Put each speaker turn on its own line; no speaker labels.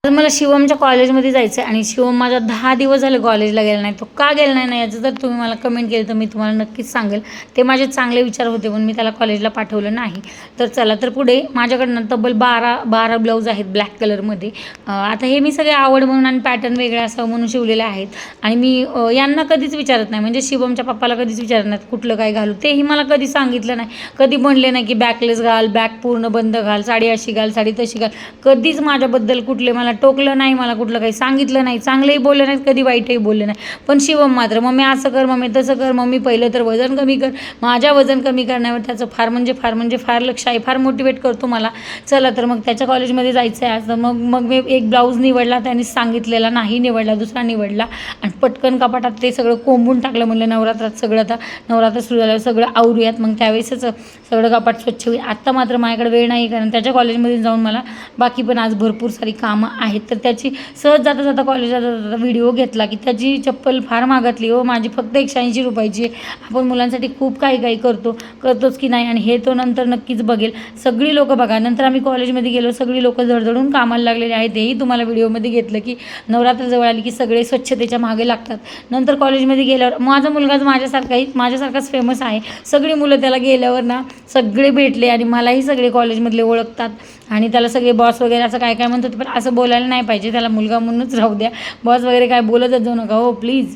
तर मला शिवमच्या कॉलेजमध्ये जायचं आहे आणि शिवम माझा 10 दिवस झाले कॉलेजला गेला नाही. तो का गेला नाही याचं जर तुम्ही मला कमेंट केली तर मी तुम्हाला नक्कीच सांगेल. ते माझे चांगले विचार होते पण मी त्याला कॉलेजला पाठवलं नाही. तर चला, तर पुढे माझ्याकडनं तब्बल 12 ब्लाऊज आहेत ब्लॅक कलरमध्ये. आता हे मी सगळे आवड म्हणून आणि पॅटर्न वेगळे असं म्हणून शिवलेले आहेत. आणि मी यांना कधीच विचारत नाही, म्हणजे शिवमच्या पप्पाला कधीच विचारत नाही कुठलं काय घालू. तेही मला कधी सांगितलं नाही, कधी म्हणले नाही की बॅकलेस घाल, बॅक पूर्ण बंद घाल, साडी अशी घाल, साडी तशी घाल. कधीच माझ्याबद्दल कुठले मला टोकलं नाही, मला कुठलं काही सांगितलं नाही. चांगलेही बोलले नाहीत, कधी वाईटही बोलले नाही. पण शिवम मात्र मम्मी असं कर, मम्मी तसं कर, मम्मी पहिलं तर वजन कमी कर. माझ्या वजन कमी करण्यावर त्याचं फार लक्ष आहे, फार मोटिवेट करतो मला. चला, तर मग त्याच्या कॉलेजमध्ये जायचं आहे आज. तर मग मी एक ब्लाऊज निवडला, त्याने सांगितलेला नाही निवडला, दुसरा निवडला आणि पटकन कपाटात ते सगळं कोंबून टाकलं. म्हणलं नवरात्रात सगळं, आता नवरात्र सुरू झाल्यावर सगळं आवरूयात, मग त्यावेळेसच सगळं कपाट स्वच्छ होईल. आत्ता मात्र माझ्याकडे वेळ नाही, कारण त्याच्या कॉलेजमध्ये जाऊन मला बाकी पण आज भरपूर सारी कामं आहेत. तर त्याची सहज जाता जाता कॉलेजला जाता व्हिडिओ घेतला की त्याची चप्पल फार महागातली हो, माझी फक्त 180 रुपयाची आहे. आपण मुलांसाठी खूप काही करतोच की नाही, आणि हे तो नंतर नक्कीच बघेल. सगळी लोकं बघा, नंतर आम्ही कॉलेजमध्ये गेलो, सगळी लोकं धडधडून कामाला लागलेले आहेत. हेही तुम्हाला व्हिडिओमध्ये घेतलं की नवरात्र जवळ आली की सगळे स्वच्छतेच्या मागे लागतात. नंतर कॉलेजमध्ये गेल्यावर माझा मुलगाच माझ्यासारखाच फेमस आहे. सगळी मुलं त्याला गेल्यावर ना सगळे भेटले आणि मलाही सगळे कॉलेजमधले ओळखतात आणि त्याला सगळे बॉस वगैरे असं काय काय म्हणतात. पण असं बोलायला नाही पाहिजे, त्याला मुलगा म्हणूनच राहू द्या. बॉस वगैरे काय बोलतच जाऊ नका हो प्लीज.